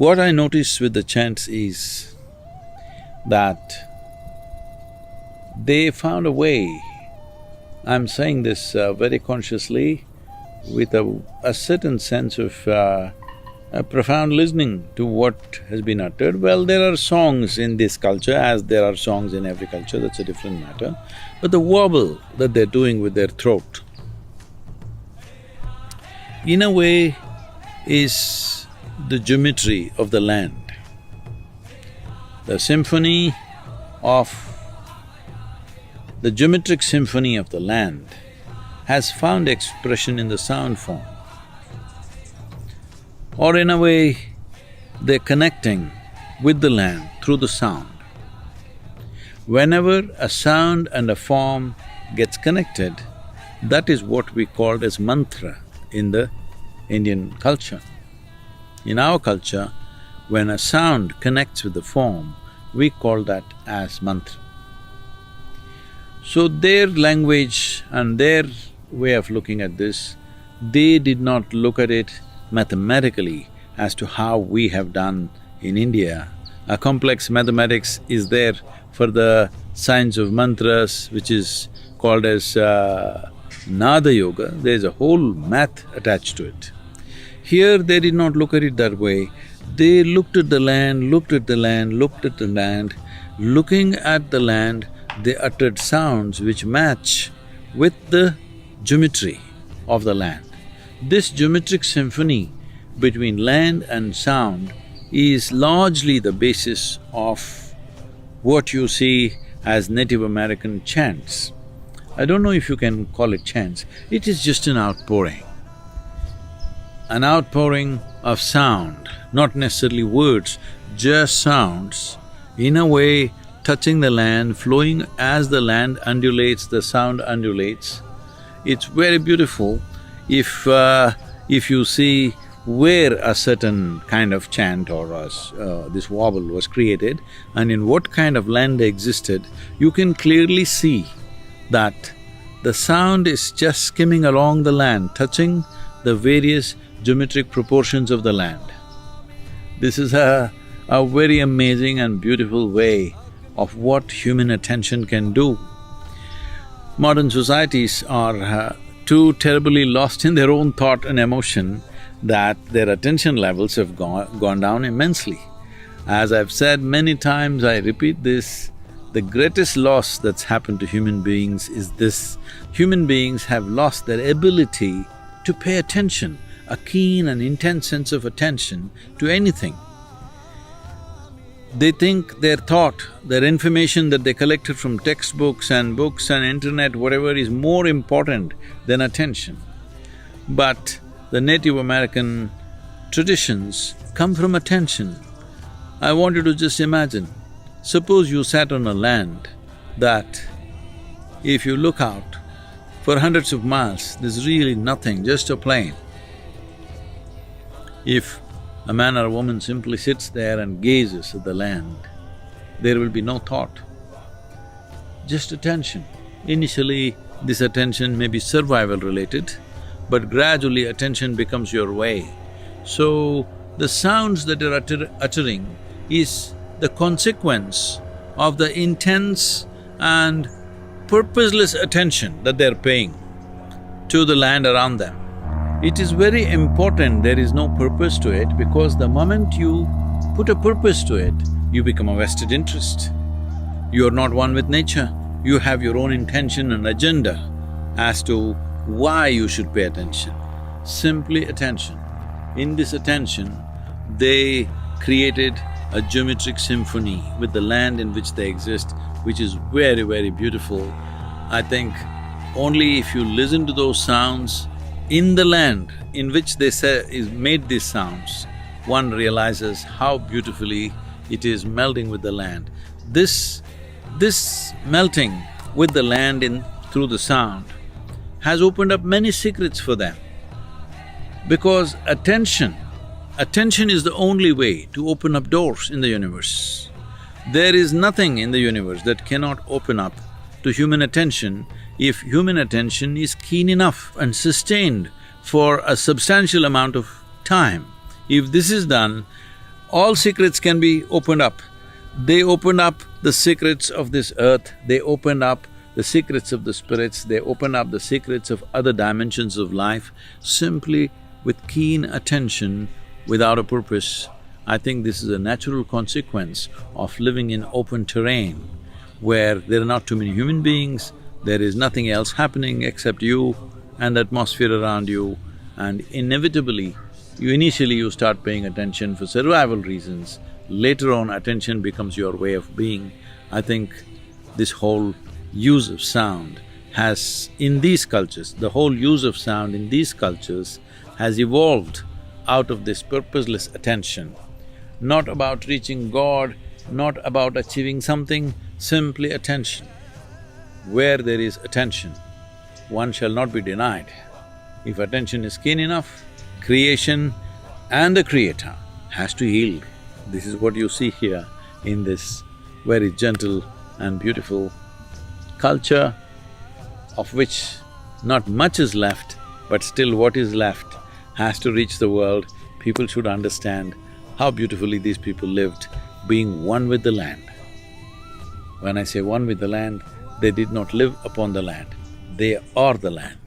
What I notice with the chants is that they found a way. I'm saying this very consciously with a certain sense of a profound listening to what has been uttered. Well, there are songs in this culture as there are songs in every culture, that's a different matter. But the wobble that they're doing with their throat, in a way, is the geometry of the land. The symphony of… the geometric symphony of the land has found expression in the sound form. Or in a way, they're connecting with the land through the sound. Whenever a sound and a form gets connected, that is what we called as mantra in the Indian culture. In our culture, when a sound connects with the form, we call that as mantra. So their language and their way of looking at this, they did not look at it mathematically as to how we have done in India. A complex mathematics is there for the science of mantras, which is called as Nada Yoga. There's a whole math attached to it. Here they did not look at it that way. They looked at the land, looked at the land, looked at the land. Looking at the land, they uttered sounds which match with the geometry of the land. This geometric symphony between land and sound is largely the basis of what you see as Native American chants. I don't know if you can call it chants, it is just an outpouring. An outpouring of sound, not necessarily words, just sounds, in a way touching the land, flowing as the land undulates, the sound undulates. It's very beautiful. If you see where a certain kind of chant or this wobble was created and in what kind of land they existed, you can clearly see that the sound is just skimming along the land, touching the various geometric proportions of the land. This is a very amazing and beautiful way of what human attention can do. Modern societies are too terribly lost in their own thought and emotion that their attention levels have gone down immensely. As I've said many times, I repeat this, the greatest loss that's happened to human beings is this: human beings have lost their ability to pay attention, a keen and intense sense of attention to anything. They think their thought, their information that they collected from textbooks and books and internet, whatever, is more important than attention. But the Native American traditions come from attention. I want you to just imagine, suppose you sat on a land that if you look out for hundreds of miles, there's really nothing, just a plain. If a man or a woman simply sits there and gazes at the land, there will be no thought, just attention. Initially, this attention may be survival-related, but gradually attention becomes your way. So, the sounds that you're uttering is the consequence of the intense and purposeless attention that they're paying to the land around them. It is very important there is no purpose to it, because the moment you put a purpose to it, you become a vested interest. You are not one with nature, you have your own intention and agenda as to why you should pay attention. Simply attention. In this attention, they created a geometric symphony with the land in which they exist, which is very, very beautiful. I think only if you listen to those sounds in the land in which they made these sounds, one realizes how beautifully it is melding with the land. This melting with the land through the sound has opened up many secrets for them. Because attention is the only way to open up doors in the universe. There is nothing in the universe that cannot open up to human attention if human attention is keen enough and sustained for a substantial amount of time. If this is done, all secrets can be opened up. They opened up the secrets of this earth, they opened up the secrets of the spirits, they open up the secrets of other dimensions of life simply with keen attention without a purpose. I think this is a natural consequence of living in open terrain where there are not too many human beings, there is nothing else happening except you and the atmosphere around you, and inevitably, initially you start paying attention for survival reasons, later on attention becomes your way of being. I think this whole use of sound has… in these cultures, the whole use of sound in these cultures has evolved out of this purposeless attention. Not about reaching God, not about achieving something, simply attention. Where there is attention, one shall not be denied. If attention is keen enough, creation and the creator has to yield. This is what you see here in this very gentle and beautiful culture, of which not much is left, but still what is left has to reach the world. People should understand how beautifully these people lived, being one with the land. When I say one with the land, they did not live upon the land, they are the land.